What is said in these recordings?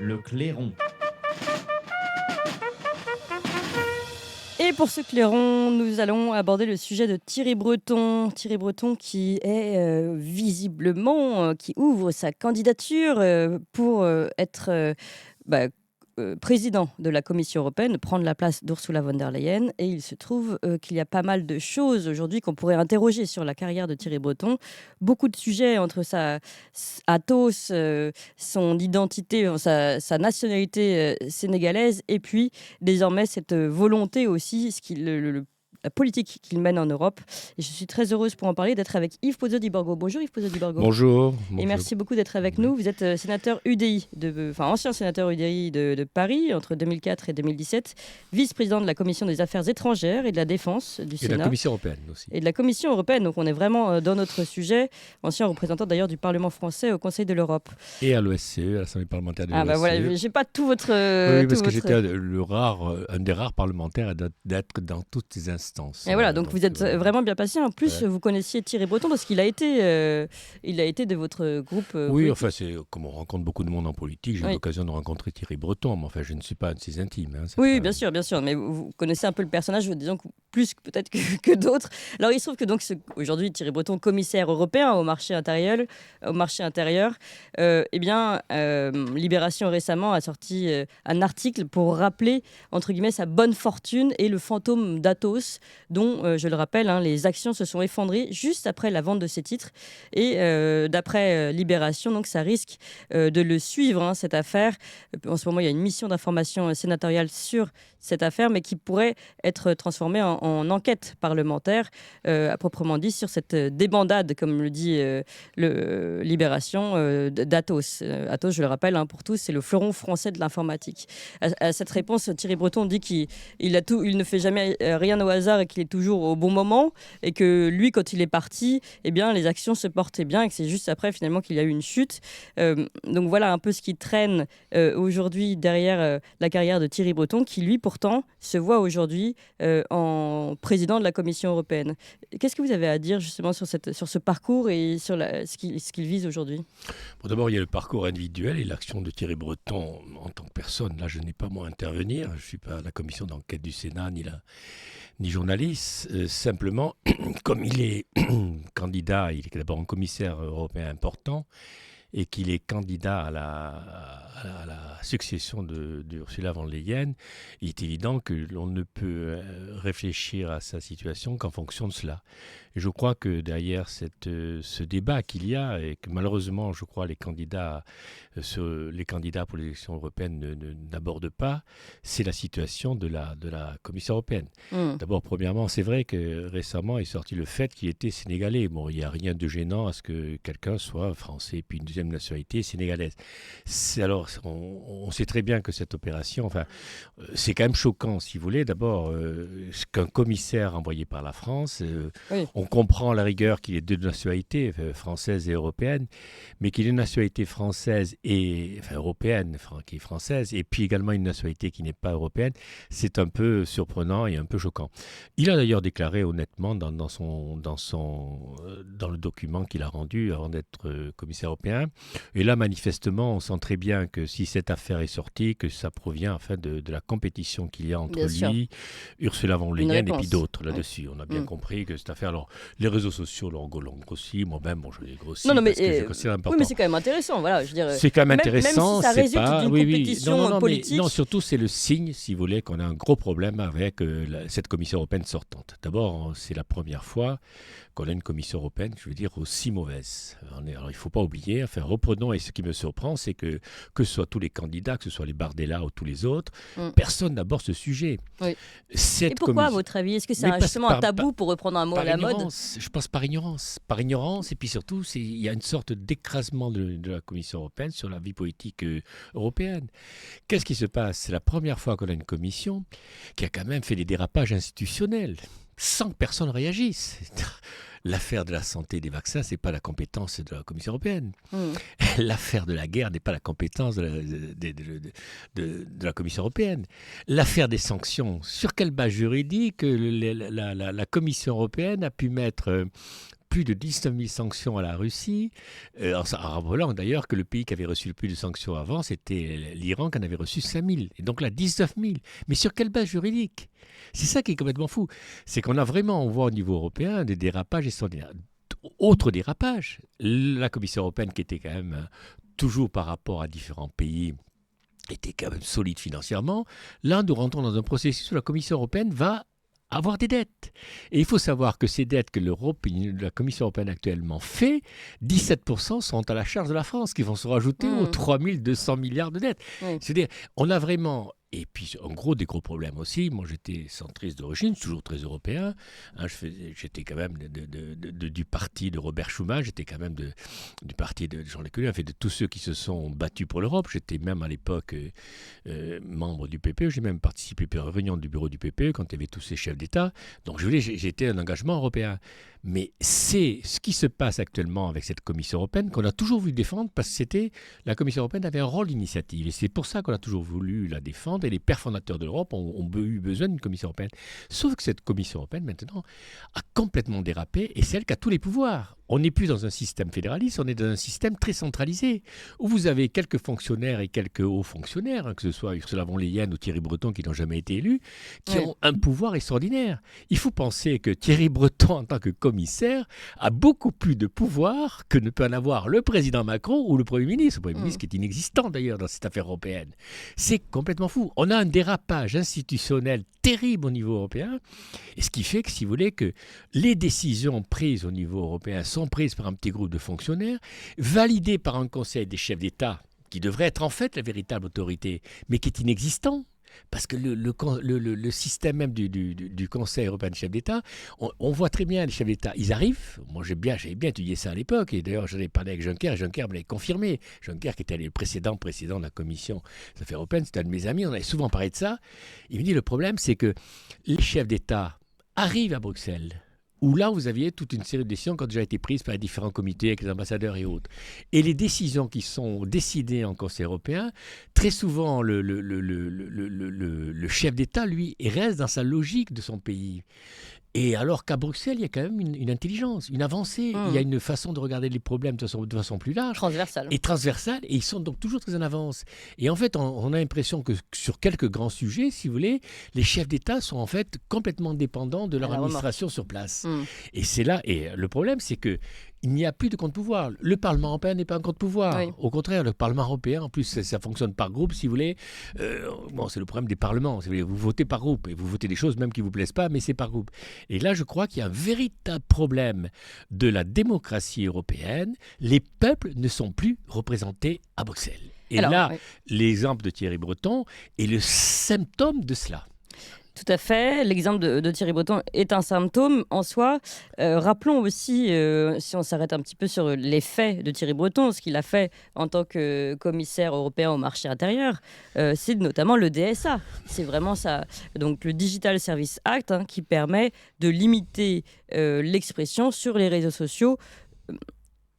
Le clairon. Et pour ce clairon, nous allons aborder le sujet de Thierry Breton. Thierry Breton qui est visiblement, qui ouvre sa candidature pour être président de la Commission européenne, prendre la place d'Ursula von der Leyen. Et il se trouve qu'il y a pas mal de choses aujourd'hui qu'on pourrait interroger sur la carrière de Thierry Breton. Beaucoup de sujets entre sa Athos, son identité, sa nationalité sénégalaise, et puis désormais cette volonté aussi, la politique qu'il mène en Europe. Et je suis très heureuse pour en parler d'être avec Yves Pozzo di Borgo. Bonjour Yves Pozzo di Borgo. Bonjour. Et merci beaucoup d'être avec nous. Vous êtes sénateur UDI, ancien sénateur UDI de Paris entre 2004 et 2017, vice-président de la Commission des Affaires étrangères et de la Défense du Sénat. Et de la Commission européenne aussi. Et de la Commission européenne, donc on est vraiment dans notre sujet. Ancien représentant d'ailleurs du Parlement français au Conseil de l'Europe. Et à l'OSCE, à l'Assemblée parlementaire de l'OSCE. Ah bah voilà, j'ai pas tout votre... Oui, parce que j'étais un des rares parlementaires d'être dans toutes les instances. Et voilà, donc vous êtes vraiment bien passé. En plus, vous connaissiez Thierry Breton parce qu'il a été de votre groupe. Oui, politique. enfin, c'est comme on rencontre beaucoup de monde en politique, j'ai eu l'occasion de rencontrer Thierry Breton, mais enfin, je ne suis pas un de ses intimes. Oui, bien sûr, mais vous connaissez un peu le personnage, disons plus peut-être que d'autres. Alors, il se trouve que donc aujourd'hui, Thierry Breton, commissaire européen au marché intérieur, Libération récemment a sorti un article pour rappeler, entre guillemets, sa bonne fortune et le fantôme d'Athos, dont, je le rappelle, les actions se sont effondrées juste après la vente de ces titres. Et d'après Libération, donc, ça risque de le suivre, cette affaire. En ce moment, il y a une mission d'information sénatoriale sur cette affaire, mais qui pourrait être transformée en enquête parlementaire, à proprement dit, sur cette débandade, comme le dit le Libération, d'Athos. Athos, je le rappelle, pour tous, c'est le fleuron français de l'informatique. À cette réponse, Thierry Breton dit qu'il ne fait jamais rien au hasard et qu'il est toujours au bon moment, et que lui, quand il est parti, les actions se portaient bien, et que c'est juste après, finalement, qu'il y a eu une chute. Donc voilà un peu ce qui traîne aujourd'hui derrière la carrière de Thierry Breton, qui lui, pourtant, se voit aujourd'hui en président de la Commission européenne. Qu'est-ce que vous avez à dire justement sur ce parcours et sur ce qu'il vise aujourd'hui ? Bon, d'abord, il y a le parcours individuel et l'action de Thierry Breton en tant que personne. Là, je n'ai pas moi à intervenir. Je ne suis pas à la commission d'enquête du Sénat ni journaliste. Simplement, comme il est candidat, il est d'abord un commissaire européen important, et qu'il est candidat à la succession d'Ursula von der Leyen, il est évident que l'on ne peut réfléchir à sa situation qu'en fonction de cela. Et je crois que derrière ce débat qu'il y a, et que malheureusement, je crois, les candidats pour les élections européennes n'abordent pas, c'est la situation de la Commission européenne. D'abord, premièrement, c'est vrai que récemment est sorti le fait qu'il était sénégalais. Bon, il n'y a rien de gênant à ce que quelqu'un soit français, puis une deuxième nationalité sénégalaise. Alors, on sait très bien que cette opération, c'est quand même choquant, si vous voulez. D'abord, qu'un commissaire envoyé par la France, on comprend à la rigueur qu'il ait deux nationalités, française et européenne, mais qu'il ait une nationalité française européenne, qui est française, et puis également une nationalité qui n'est pas européenne, c'est un peu surprenant et un peu choquant. Il a d'ailleurs déclaré honnêtement dans le document qu'il a rendu avant d'être commissaire européen. Et là, manifestement, on sent très bien que si cette affaire est sortie, que ça provient de la compétition qu'il y a entre lui, Ursula von der Leyen et puis d'autres là-dessus. On a bien compris que cette affaire... Alors, les réseaux sociaux l'ont grossi, moi-même, je l'ai grossi parce que je considère important. Oui, mais c'est quand même intéressant. Voilà, je veux dire, c'est quand même intéressant. Même si ça résulte d'une compétition politique. Non, surtout, c'est le signe, si vous voulez, qu'on a un gros problème avec cette Commission européenne sortante. D'abord, c'est la première fois qu'on a une Commission européenne, je veux dire, aussi mauvaise. Alors, il ne faut pas oublier, reprenons, et ce qui me surprend, c'est que ce soit tous les candidats, que ce soit les Bardella ou tous les autres, personne n'aborde ce sujet. Oui. Et pourquoi, à votre avis ? Est-ce que c'est justement un tabou, pour reprendre un mot à la mode ? Je pense par ignorance, et puis surtout, il y a une sorte d'écrasement de la Commission européenne sur la vie politique européenne. Qu'est-ce qui se passe ? C'est la première fois qu'on a une commission qui a quand même fait des dérapages institutionnels, sans que personne réagisse. L'affaire de la santé et des vaccins, ce n'est pas la compétence de la Commission européenne. L'affaire de la guerre n'est pas la compétence de la Commission européenne. L'affaire des sanctions, sur quelle base juridique la Commission européenne a pu mettre plus de 19 000 sanctions à la Russie, en rappelant d'ailleurs que le pays qui avait reçu le plus de sanctions avant, c'était l'Iran qui en avait reçu 5 000. Et donc là, 19 000. Mais sur quelle base juridique? C'est ça qui est complètement fou. C'est qu'on a vraiment, on voit au niveau européen, des dérapages extraordinaires. Autre dérapage, la Commission européenne qui était quand même toujours par rapport à différents pays, était quand même solide financièrement. Là, nous rentrons dans un processus où la Commission européenne va avoir des dettes. Et il faut savoir que ces dettes que la Commission européenne actuellement fait, 17% sont à la charge de la France, qui vont se rajouter aux 3 200 milliards de dettes. C'est-à-dire, on a vraiment... Et puis, en gros, des gros problèmes aussi. Moi, j'étais centriste d'origine, toujours très européen. Hein, j'étais quand même du parti de Robert Schuman, j'étais quand même du parti de Jean-Luc Mélenchon, de tous ceux qui se sont battus pour l'Europe. J'étais même à l'époque membre du PPE. J'ai même participé à une réunion du bureau du PPE quand il y avait tous ces chefs d'État. Donc, j'étais un engagement européen. Mais c'est ce qui se passe actuellement avec cette Commission européenne qu'on a toujours voulu défendre parce que la Commission européenne avait un rôle d'initiative. Et c'est pour ça qu'on a toujours voulu la défendre. Et les pères fondateurs de l'Europe ont eu besoin d'une Commission européenne. Sauf que cette Commission européenne, maintenant, a complètement dérapé et c'est elle qui a tous les pouvoirs. On n'est plus dans un système fédéraliste, on est dans un système très centralisé, où vous avez quelques fonctionnaires et quelques hauts fonctionnaires, hein, que ce soit Ursula von der Leyen ou Thierry Breton qui n'ont jamais été élus, qui ont un pouvoir extraordinaire. Il faut penser que Thierry Breton, en tant que commissaire, a beaucoup plus de pouvoir que ne peut en avoir le président Macron ou le Premier ministre. Le Premier ministre qui est inexistant d'ailleurs dans cette affaire européenne. C'est complètement fou. On a un dérapage institutionnel terrible au niveau européen, et ce qui fait que, si vous voulez, que les décisions prises au niveau européen sont prises par un petit groupe de fonctionnaires, validées par un conseil des chefs d'État, qui devrait être en fait la véritable autorité, mais qui est inexistant. Parce que le système même du Conseil européen des chefs d'État, on voit très bien les chefs d'État, ils arrivent. Moi, j'avais bien étudié ça à l'époque, et d'ailleurs, j'en ai parlé avec Juncker, et Juncker me l'a confirmé. Juncker, qui était le précédent de la Commission des Affaires européennes, c'était un de mes amis, on avait souvent parlé de ça. Il me dit, le problème, c'est que les chefs d'État arrivent à Bruxelles, où là, vous aviez toute une série de décisions qui ont déjà été prises par les différents comités, avec les ambassadeurs et autres. Et les décisions qui sont décidées en Conseil européen, très souvent, le chef d'État, lui, reste dans sa logique de son pays. Et alors qu'à Bruxelles, il y a quand même une intelligence, une avancée. Il y a une façon de regarder les problèmes de façon plus large. Transversale. Et transversale. Et ils sont donc toujours très en avance. Et en fait, on a l'impression que sur quelques grands sujets, si vous voulez, les chefs d'État sont en fait complètement dépendants de leur administration sur place. Et c'est là. Et le problème, c'est que il n'y a plus de contre-pouvoir. Le Parlement européen n'est pas un contre-pouvoir. Oui. Au contraire, le Parlement européen, en plus, ça fonctionne par groupe, si vous voulez. C'est le problème des parlements. Si vous voulez, vous votez par groupe et vous votez des choses même qui ne vous plaisent pas, mais c'est par groupe. Et là, je crois qu'il y a un véritable problème de la démocratie européenne. Les peuples ne sont plus représentés à Bruxelles. Et l'exemple de Thierry Breton est le symptôme de cela. Tout à fait. L'exemple de Thierry Breton est un symptôme en soi. Rappelons aussi, si on s'arrête un petit peu sur les faits de Thierry Breton, ce qu'il a fait en tant que commissaire européen au marché intérieur, c'est notamment le DSA. C'est vraiment ça. Donc le Digital Service Act qui permet de limiter l'expression sur les réseaux sociaux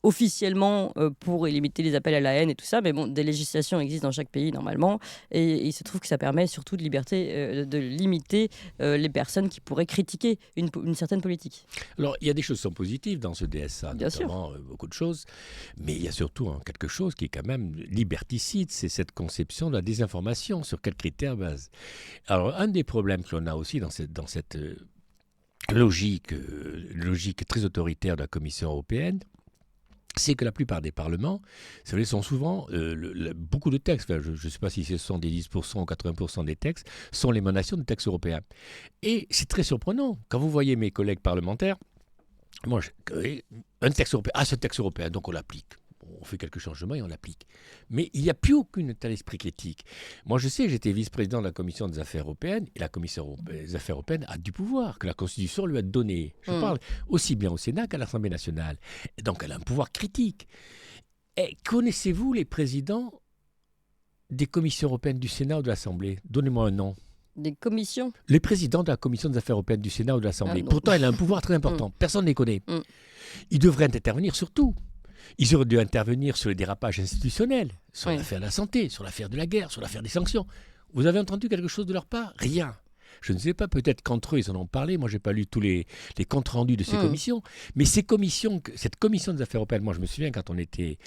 officiellement pour limiter les appels à la haine et tout ça, mais bon, des législations existent dans chaque pays normalement, et il se trouve que ça permet surtout de limiter les personnes qui pourraient critiquer une certaine politique. Alors, il y a des choses qui sont positives dans ce DSA, notamment beaucoup de choses, mais il y a surtout quelque chose qui est quand même liberticide, c'est cette conception de la désinformation, sur quels critères base. Alors, un des problèmes que l'on a aussi dans cette logique très autoritaire de la Commission européenne, c'est que la plupart des parlements, vous savez, sont souvent, beaucoup de textes, je ne sais pas si c'est 70% ou 80% des textes, sont l'émanation de textes européens. Et c'est très surprenant, quand vous voyez mes collègues parlementaires, un texte européen, ce texte européen, donc on l'applique. On fait quelques changements et on l'applique. Mais il n'y a plus aucun tel esprit critique. Moi, je sais, j'étais vice-président de la Commission des Affaires européennes, et la Commission des Affaires européennes a du pouvoir, que la Constitution lui a donné. Je parle aussi bien au Sénat qu'à l'Assemblée nationale. Et donc, elle a un pouvoir critique. Et connaissez-vous les présidents des commissions européennes du Sénat ou de l'Assemblée? Donnez-moi un nom. Des commissions? Les présidents de la Commission des Affaires européennes du Sénat ou de l'Assemblée. Pourtant, elle a un pouvoir très important. Personne ne les connaît. Ils devraient intervenir sur tout. Ils auraient dû intervenir sur les dérapages institutionnels, sur l'affaire de la santé, sur l'affaire de la guerre, sur l'affaire des sanctions. Vous avez entendu quelque chose de leur part? Rien. Je ne sais pas, peut-être qu'entre eux, ils en ont parlé. Moi, je n'ai pas lu tous les comptes rendus de ces commissions. Mais cette commission des affaires européennes, moi, je me souviens quand on était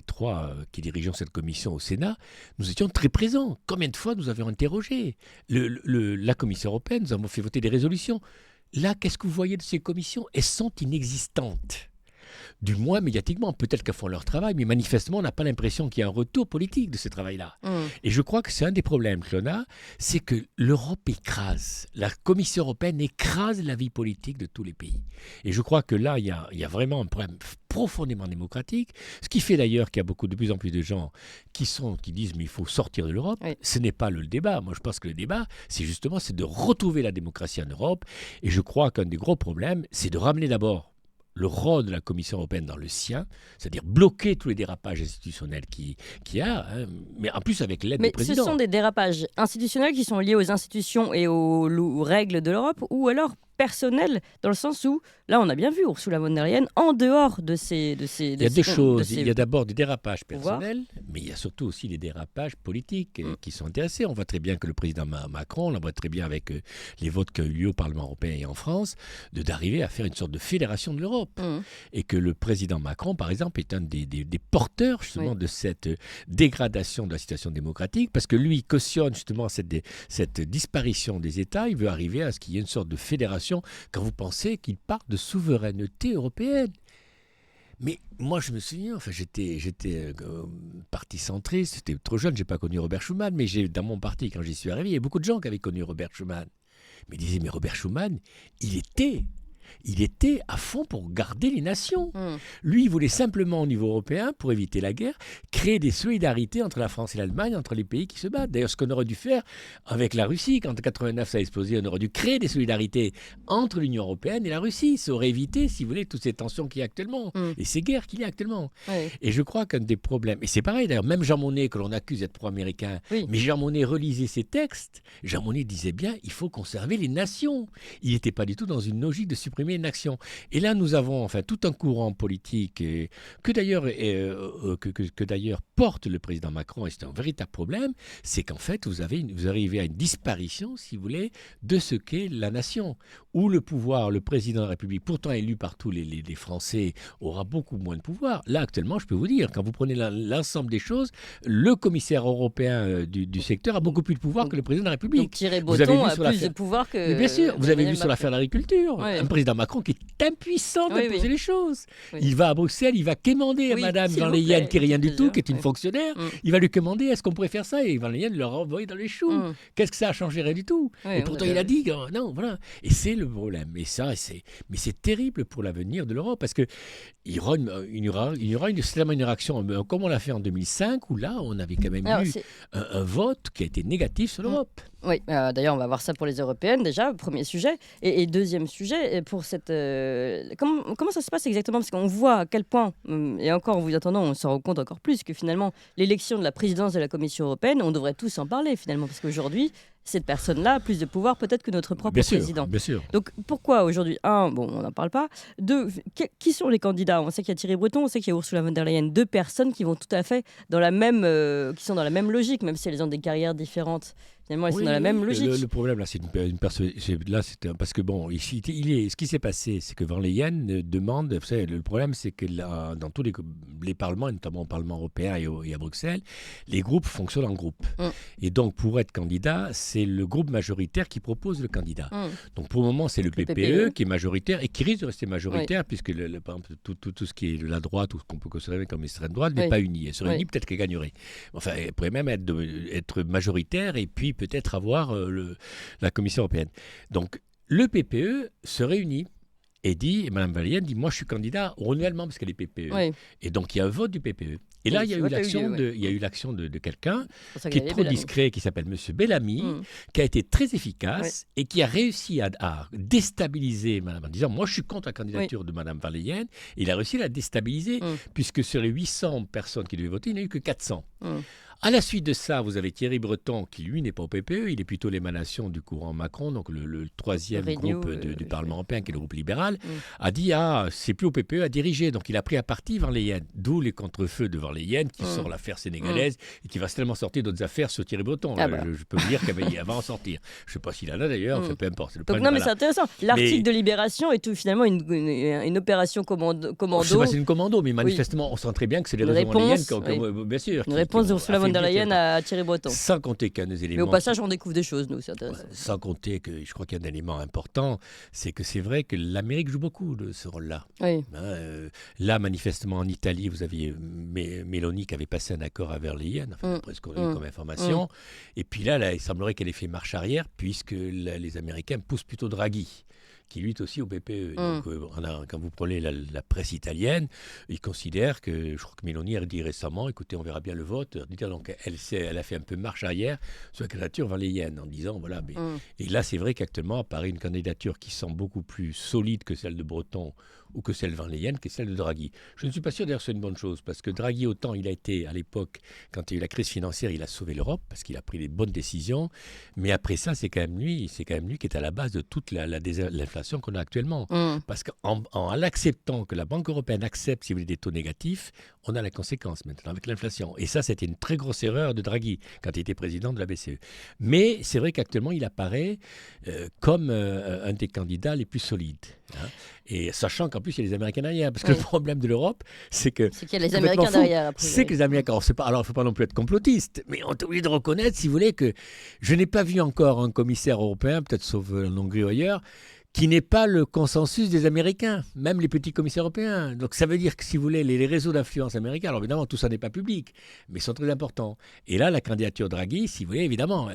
trois qui dirigeons cette commission au Sénat, nous étions très présents. Combien de fois nous avions interrogé la Commission européenne, nous avons fait voter des résolutions. Là, qu'est-ce que vous voyez de ces commissions? Elles sont inexistantes. Du moins médiatiquement, peut-être qu'elles font leur travail, mais manifestement, on n'a pas l'impression qu'il y a un retour politique de ce travail-là. Et je crois que c'est un des problèmes que l'on a, c'est que l'Europe écrase, la Commission européenne écrase la vie politique de tous les pays. Et je crois que là, il y a vraiment un problème profondément démocratique, ce qui fait d'ailleurs qu'il y a de plus en plus de gens qui disent mais il faut sortir de l'Europe. Oui. Ce n'est pas le débat. Moi, je pense que le débat, c'est de retrouver la démocratie en Europe. Et je crois qu'un des gros problèmes, c'est de ramener d'abord le rôle de la Commission européenne dans le sien, c'est-à-dire bloquer tous les dérapages institutionnels qu'il y a, mais en plus avec l'aide du président. Mais ce sont des dérapages institutionnels qui sont liés aux institutions et aux règles de l'Europe, ou alors personnels, dans le sens où, là on a bien vu Ursula von der Leyen, en dehors de ces... Il y a deux choses. Il y a d'abord des dérapages personnels, mais il y a surtout aussi des dérapages politiques qui sont intéressés. On voit très bien que le président Macron, on le voit très bien avec les votes qui ont eu lieu au Parlement européen et en France, d'arriver à faire une sorte de fédération de l'Europe. Et que le président Macron, par exemple, est un des porteurs justement de cette dégradation de la situation démocratique, parce que lui cautionne justement cette disparition des États. Il veut arriver à ce qu'il y ait une sorte de fédération quand vous pensez qu'il parle de souveraineté européenne. Mais moi, je me souviens, j'étais parti centriste, j'étais trop jeune, je n'ai pas connu Robert Schuman, mais dans mon parti, quand j'y suis arrivé, il y a beaucoup de gens qui avaient connu Robert Schuman. Mais ils disaient, mais Robert Schuman, il était à fond pour garder les nations. Lui, il voulait simplement, au niveau européen, pour éviter la guerre, créer des solidarités entre la France et l'Allemagne, entre les pays qui se battent. D'ailleurs, ce qu'on aurait dû faire avec la Russie, quand en 1989 ça a explosé, on aurait dû créer des solidarités entre l'Union européenne et la Russie. Ça aurait évité, si vous voulez, toutes ces tensions qu'il y a actuellement et ces guerres qu'il y a actuellement. Et je crois qu'un des problèmes, et c'est pareil d'ailleurs, même Jean Monnet, que l'on accuse d'être pro-américain, mais Jean Monnet relisait ses textes, Jean Monnet disait bien, il faut conserver les nations. Il n'était pas du tout dans une logique de supprimer une action. Et là, nous avons tout un courant politique que d'ailleurs porte le président Macron, et c'est un véritable problème, c'est qu'en fait, vous arrivez à une disparition, si vous voulez, de ce qu'est la nation, où le pouvoir, le président de la République, pourtant élu par tous les Français, aura beaucoup moins de pouvoir. Là, actuellement, je peux vous dire, quand vous prenez l'ensemble des choses, le commissaire européen du secteur a beaucoup plus de pouvoir que le président de la République. Donc Thierry Breton a plus de pouvoir que... Mais bien sûr, vous avez vu sur l'affaire de l'agriculture, un président Macron qui est impuissant de poser les choses. Il va à Bruxelles, il va quémander à Madame Van Leyen, qui est rien du tout, qui est une fonctionnaire, il va lui commander, est-ce qu'on pourrait faire ça? Et Van Leyen leur envoyer dans les choux. Qu'est-ce que ça a changé? Rien du tout. Et pourtant, il a dit, non, voilà. Et c'est le problème. Et ça, mais c'est terrible pour l'avenir de l'Europe, parce qu'il y aura certainement une réaction, comme on l'a fait en 2005, où là, on avait quand même eu un vote qui a été négatif sur l'Europe. Oui, d'ailleurs, on va voir ça pour les européennes, déjà, premier sujet. Et deuxième sujet, pour cette... comment ça se passe exactement? Parce qu'on voit à quel point, et encore en vous attendant, on se rend compte encore plus que finalement, l'élection de la présidence de la Commission européenne, on devrait tous en parler finalement, parce qu'aujourd'hui, cette personne-là a plus de pouvoir peut-être que notre propre président. Bien sûr. Donc pourquoi aujourd'hui, on n'en parle pas. Deux, qui sont les candidats? On sait qu'il y a Thierry Breton, on sait qu'il y a Ursula von der Leyen, deux personnes qui vont tout à fait dans la même, qui sont dans la même logique, même si elles ont des carrières différentes. Finalement, elles sont dans la même logique. Le problème, là, c'est parce que, bon, ici, ce qui s'est passé, c'est que Van Leyen demande... Vous savez, le problème, c'est que dans tous les parlements, notamment au Parlement européen et à Bruxelles, les groupes fonctionnent en groupe. Et donc, pour être candidat, c'est le groupe majoritaire qui propose le candidat. Donc, pour le moment, c'est le PPE qui est majoritaire et qui risque de rester majoritaire, puisque, par exemple, tout ce qui est la droite, ou ce qu'on peut considérer comme extrême droite, n'est pas uni. Elle serait unie, peut-être qu'elle gagnerait. Enfin, elle pourrait même être majoritaire et puis peut-être avoir la Commission européenne. Donc, le PPE se réunit et Mme Van Leyen dit, moi je suis candidat au renouvellement parce qu'elle est PPE. Et donc, il y a un vote du PPE. Et là, il y a eu l'action de quelqu'un qui est trop discret, qui s'appelle M. Bellamy, qui a été très efficace et qui a réussi à déstabiliser Mme en disant, moi je suis contre la candidature de Mme Van Leyen. Et il a réussi à la déstabiliser, puisque sur les 800 personnes qui devaient voter, il n'y en a eu que 400. À la suite de ça, vous avez Thierry Breton, qui lui n'est pas au PPE, il est plutôt l'émanation du courant Macron, donc le troisième Renew, groupe du Parlement européen, qui est le groupe libéral, Mm. a dit c'est plus au PPE à diriger. Donc il a pris à partie Van Leyen, d'où les contre-feux de Van Leyen qui sort l'affaire sénégalaise et qui va tellement sortir d'autres affaires sur Thierry Breton. Je peux vous dire qu'elle va en sortir. Je ne sais pas s'il en a d'ailleurs, peu importe. Donc non, mais c'est intéressant. L'article de Libération est finalement une opération commando. Je sais pas si c'est une commando, mais manifestement, on sent très bien que c'est les réseaux Van Leyen, bien sûr. Une réponse d'Ursula von der Leyen à Thierry Breton. Sans compter qu'un des éléments. Mais au passage, on découvre des choses, nous, c'est intéressant. Sans compter que je crois qu'il y a un élément important, c'est que c'est vrai que l'Amérique joue beaucoup de ce rôle-là. Oui. Là, manifestement, en Italie, vous aviez Meloni qui avait passé un accord à Van Leyen, presque comme information. Et puis là, il semblerait qu'elle ait fait marche arrière, puisque les Américains poussent plutôt Draghi, qui lutte aussi au PPE. Donc, quand vous prenez la presse italienne, ils considèrent que, je crois que Meloni a dit récemment, écoutez, on verra bien le vote. Donc, elle a fait un peu marche arrière sur la candidature Van Leyen, en disant, voilà. Et là, c'est vrai qu'actuellement apparaît une candidature qui semble beaucoup plus solide que celle de Breton ou que celle de Van Leyen, que celle de Draghi. Je ne suis pas sûr d'ailleurs que c'est une bonne chose, parce que Draghi, autant il a été, à l'époque, quand il y a eu la crise financière, il a sauvé l'Europe, parce qu'il a pris les bonnes décisions, mais après ça, c'est quand même lui qui est à la base de toute l'inflation qu'on a actuellement. Parce qu'en l'acceptant, que la Banque européenne accepte, si vous voulez, des taux négatifs, on a la conséquence maintenant avec l'inflation. Et ça, c'était une très grosse erreur de Draghi, quand il était président de la BCE. Mais c'est vrai qu'actuellement, il apparaît comme un des candidats les plus solides. Et sachant qu'en plus, il y a les Américains derrière. Parce que le problème de l'Europe, c'est qu'il y a les Américains derrière. C'est que les Américains... Alors, il ne faut pas non plus être complotiste, mais on est obligé de reconnaître, si vous voulez, que je n'ai pas vu encore un commissaire européen, peut-être sauf en Hongrie ou ailleurs, qui n'est pas le consensus des Américains, même les petits commissaires européens. Donc ça veut dire que, si vous voulez, les réseaux d'influence américains, alors évidemment, tout ça n'est pas public, mais ils sont très importants. Et là, la candidature Draghi, si vous voulez, évidemment,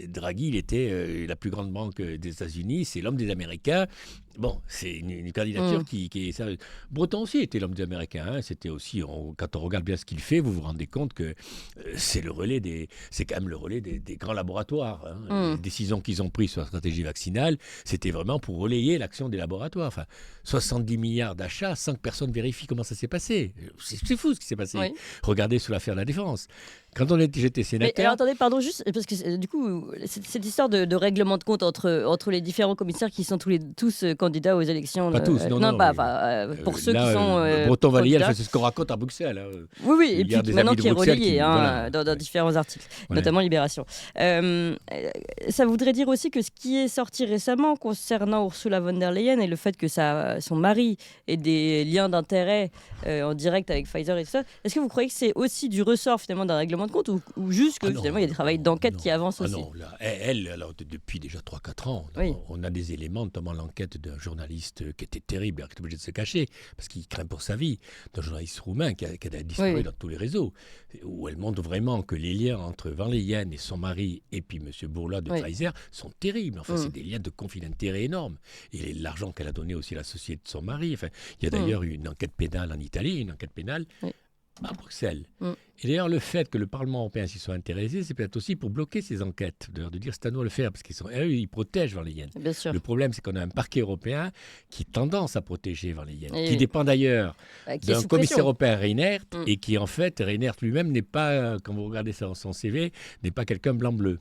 Draghi, il était la plus grande banque des États-Unis, c'est l'homme des Américains. Bon, c'est une candidature qui est sérieuse. Breton aussi était l'homme des Américains. C'était aussi, quand on regarde bien ce qu'il fait, vous vous rendez compte que c'est quand même le relais des grands laboratoires. Les décisions qu'ils ont prises sur la stratégie vaccinale, c'était vraiment pour relayer l'action des laboratoires. Enfin, 70 milliards d'achats sans que personne vérifie comment ça s'est passé. C'est fou ce qui s'est passé. Oui. Regardez sur l'affaire de la défense. Quand j'étais sénateur... Mais alors, attendez, pardon, juste, parce que du coup, cette histoire de règlement de compte entre les différents commissaires qui sont tous candidats aux élections... Pas tous, non. Pour ceux qui sont Breton Vallier, c'est ce qu'on raconte à Bruxelles. Oui, et puis maintenant qui est relayé dans différents articles, notamment Libération. Ça voudrait dire aussi que ce qui est sorti récemment concernant Ursula von der Leyen et le fait que son mari ait des liens d'intérêt en direct avec Pfizer et tout ça, est-ce que vous croyez que c'est aussi du ressort finalement d'un règlement de compte ou juste que finalement il y a des travaux d'enquête qui avancent aussi? Non, là, elle, alors depuis déjà 3-4 ans, on a des éléments, notamment l'enquête d'un journaliste qui était terrible, qui était obligé de se cacher parce qu'il craint pour sa vie, d'un journaliste roumain qui a disparu dans tous les réseaux, où elle montre vraiment que les liens entre Van Leyen et son mari et puis M. Bourla de Pfizer sont terribles. Enfin, c'est des liens de conflit d'intérêt énormes. Et l'argent qu'elle a donné aussi à la société de son mari. Enfin, il y a d'ailleurs une enquête pénale en Italie, une enquête pénale à Bruxelles. Et d'ailleurs, le fait que le Parlement européen s'y soit intéressé, c'est peut-être aussi pour bloquer ces enquêtes, de dire c'est à nous de le faire, parce ils protègent Van Leyen. Le problème, c'est qu'on a un parquet européen qui a tendance à protéger Van Leyen, qui dépend d'ailleurs d'un commissaire européen, Reinert, et qui en fait, Reinert lui-même n'est pas, quand vous regardez son CV, n'est pas quelqu'un blanc-bleu.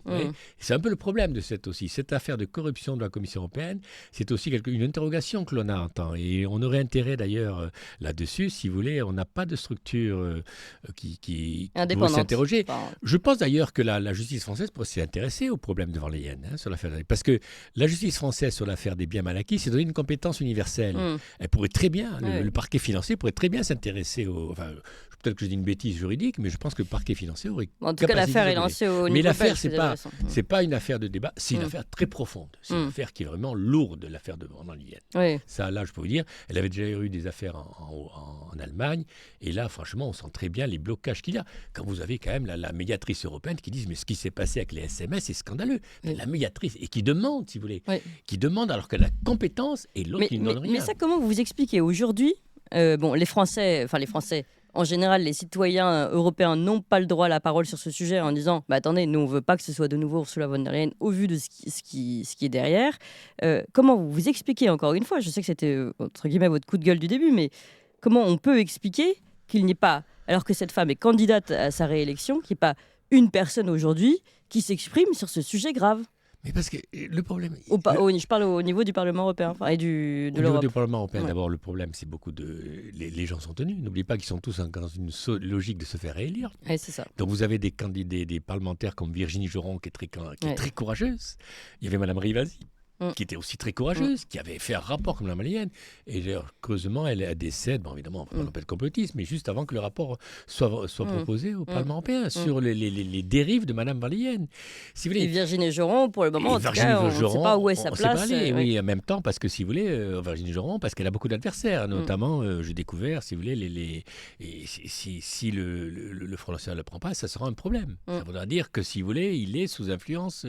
C'est un peu le problème de cette affaire de corruption de la Commission européenne, c'est aussi une interrogation que l'on a en temps. Et on aurait intérêt d'ailleurs là-dessus, si vous voulez, on n'a pas de structure qui doit s'interroger. Je pense d'ailleurs que la justice française pourrait s'intéresser au problème de Van Leyen sur l'affaire, parce que la justice française sur l'affaire des biens mal acquis, c'est donner une compétence universelle. Elle pourrait très bien, le parquet financier pourrait très bien s'intéresser peut-être que je dis une bêtise juridique, mais je pense que le parquet financier aurait... En tout cas, l'affaire est lancée au niveau... Mais l'affaire, c'est pas une affaire de débat, c'est une affaire très profonde. C'est une affaire qui est vraiment lourde, l'affaire de Van Leyen. Ça, là, je peux vous dire, elle avait déjà eu des affaires en Allemagne, et là, franchement, on sent très bien les blocages qu'il y a. Quand vous avez quand même la médiatrice européenne qui dit, mais ce qui s'est passé avec les SMS, c'est scandaleux. La médiatrice, et qui demande, si vous voulez, qui demande alors qu'elle a la compétence, et l'autre qui ne donne rien. Mais ça, comment vous expliquez aujourd'hui les Français... En général, les citoyens européens n'ont pas le droit à la parole sur ce sujet en disant attendez, nous on veut pas que ce soit de nouveau Ursula von der Leyen au vu de ce qui est derrière. Comment vous expliquez, encore une fois, je sais que c'était entre guillemets votre coup de gueule du début, mais comment on peut expliquer qu'il n'y ait pas, alors que cette femme est candidate à sa réélection, qu'il n'y ait pas une personne aujourd'hui qui s'exprime sur ce sujet grave. Mais parce que le problème... Je parle au niveau du Parlement européen et de Au niveau l'Europe. du Parlement européen, Ouais. d'abord, le problème, c'est beaucoup de... Les gens sont tenus. N'oubliez pas qu'ils sont tous dans une logique de se faire réélire. Ouais, c'est ça. Donc vous avez des candidats, des parlementaires comme Virginie Joron, qui est Ouais. très courageuse. Il y avait Madame Rivasi, qui était aussi très courageuse, qui avait fait un rapport comme la Malienne. Et d'ailleurs, curieusement, elle décède, bon, évidemment, on ne peut pas être complotisme, mais juste avant que le rapport soit proposé au Parlement européen sur les dérives de Madame Malienne. Si vous voulez, Et Virginie Joron, pour le moment, et en tout Virginie cas, on ne sait Joron, pas où est on sa sait pas place. aller, ouais. oui, en même temps, parce que si vous voulez, Virginie Joron, parce qu'elle a beaucoup d'adversaires, notamment, j'ai découvert, si vous voulez, et si le Front National ne le prend pas, ça sera un problème. Ça voudra dire que, si vous voulez, il est sous influence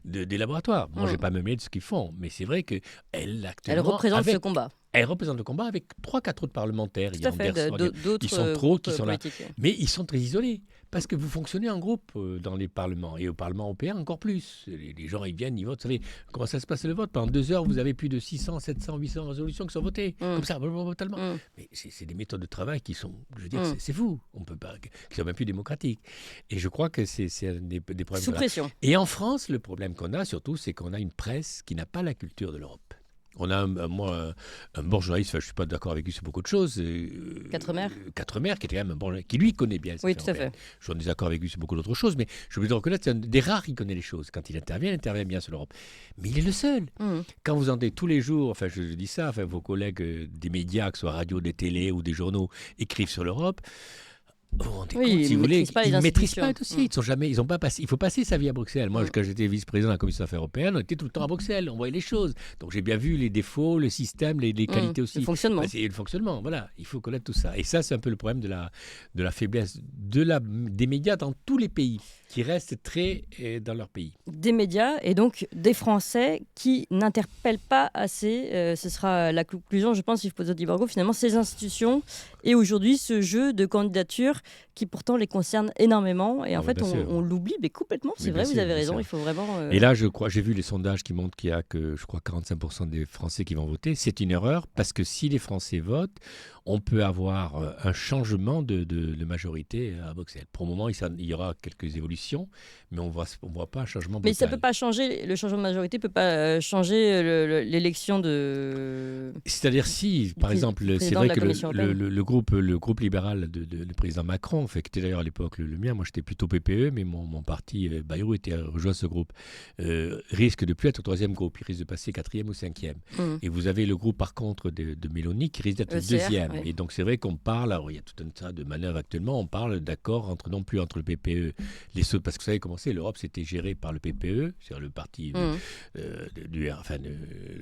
des laboratoires. Moi, je ne vais pas me mêler de ce qu'ils font, mais c'est vrai qu'elle, Elle représente ce combat. Elle représente le combat avec 3-4 autres parlementaires. Tout à fait, d'autres ils sont trop, qui sont là. politiques. Mais ils sont très isolés. Parce que vous fonctionnez en groupe dans les parlements. Et au Parlement européen, encore plus. Les gens, ils viennent, ils votent. Vous savez comment ça se passe le vote? Pendant 2 heures, vous avez plus de 600, 700, 800 résolutions qui sont votées. Comme ça, totalement. Mais c'est des méthodes de travail qui sont, je veux dire, c'est fou. On peut pas, qui sont même plus démocratiques. Et je crois que c'est un des problèmes. Sous pression. Et en France, le problème qu'on a surtout, c'est qu'on a une presse qui n'a pas la culture de l'Europe. On a, un bon journaliste, je ne suis pas d'accord avec lui sur beaucoup de choses. Quatremer, qui était quand même un bon journaliste, qui lui connaît bien. Oui, tout à fait. Je suis en désaccord avec lui sur beaucoup d'autres choses, mais je veux reconnaître, c'est un des rares qui connaît les choses. Quand il intervient bien sur l'Europe. Mais il est le seul. Quand vous entendez tous les jours, enfin je dis ça, enfin, vos collègues des médias, que ce soit radio, des télés ou des journaux, écrivent sur l'Europe. Vous vous rendez compte, si vous voulez, ils ne maîtrisent pas les dossiers. Ils ont pas passé. Il faut passer sa vie à Bruxelles. Moi, quand j'étais vice-président de la Commission des Affaires européennes, on était tout le temps à Bruxelles. On voyait les choses. Donc, j'ai bien vu les défauts, le système, les qualités aussi. Le fonctionnement. C'est le fonctionnement, voilà. Il faut connaître tout ça. Et ça, c'est un peu le problème de la faiblesse des médias dans tous les pays, qui restent très dans leur pays. Des médias et donc des Français qui n'interpellent pas assez. Ce sera la conclusion, je pense, Yves Pozzo-di-Borgo, finalement, ces institutions et aujourd'hui ce jeu de candidature qui pourtant les concerne énormément. Et en fait, on l'oublie, mais complètement. C'est vrai, vous avez raison. Il faut vraiment. Et là, j'ai vu les sondages qui montrent qu'il y a que, je crois, 45% des Français qui vont voter. C'est une erreur parce que si les Français votent, on peut avoir un changement de majorité à Bruxelles. Pour le moment, il y aura quelques évolutions, mais on voit pas un changement brutal. Mais ça peut pas changer, le changement de majorité peut pas changer l'élection de... C'est-à-dire si, par exemple, c'est vrai que le groupe libéral du président Macron, qui était d'ailleurs à l'époque le mien, moi j'étais plutôt PPE, mais mon parti, Bayrou, était rejoint ce groupe, risque de plus être au troisième groupe, il risque de passer quatrième ou cinquième. Et vous avez le groupe par contre de Mélanie qui risque d'être deuxième. Ouais. Et donc c'est vrai qu'on parle, alors il y a tout un tas de manœuvres actuellement, on parle d'accord non plus entre le PPE, parce que vous savez comment c'est, l'Europe c'était géré par le PPE, c'est le parti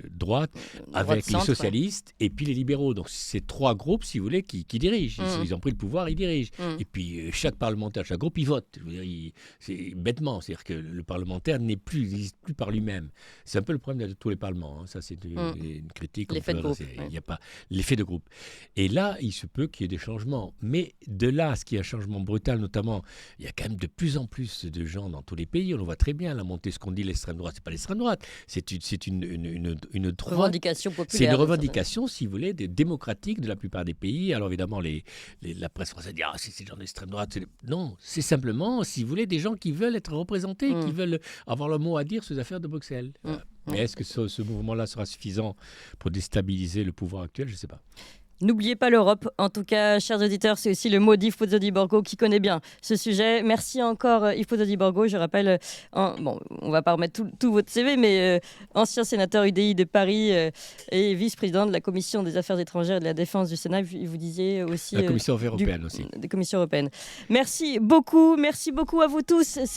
droite, avec les socialistes et puis les libéraux. Donc c'est 3 groupes, si vous voulez, qui dirigent. Ils ont pris le pouvoir, ils dirigent. Et puis chaque parlementaire, chaque groupe, il vote. Je veux dire, c'est bêtement, c'est-à-dire que le parlementaire n'existe plus par lui-même. C'est un peu le problème de tous les parlements. Hein. Ça c'est une critique. L'effet de groupe. Il n'y a pas l'effet de groupe. Et là, il se peut qu'il y ait des changements. Mais de là à ce qu'il y ait un changement brutal, notamment, il y a quand même de plus en plus de gens dans tous les pays. On le voit très bien, la montée, ce qu'on dit l'extrême droite. C'est pas l'extrême droite, c'est une droite. Revendication populaire. C'est une revendication, si vous voulez, démocratique de la plupart des pays. Alors évidemment, la presse française dit c'est ces gens d'extrême droite. Non, c'est simplement, si vous voulez, des gens qui veulent être représentés, qui veulent avoir leur mot à dire sur les affaires de Bruxelles. Mais est-ce que ce mouvement-là sera suffisant pour déstabiliser le pouvoir actuel? Je ne sais pas. N'oubliez pas l'Europe. En tout cas, chers auditeurs, c'est aussi le mot d'Yves Pozzo-di-Borgo qui connaît bien ce sujet. Merci encore Yves Pozzo-di-Borgo. Je rappelle, on ne va pas remettre tout votre CV, mais ancien sénateur UDI de Paris et vice-président de la Commission des Affaires étrangères et de la Défense du Sénat. Vous disiez aussi... La Commission européenne aussi. Des commissions européennes. Merci beaucoup à vous tous.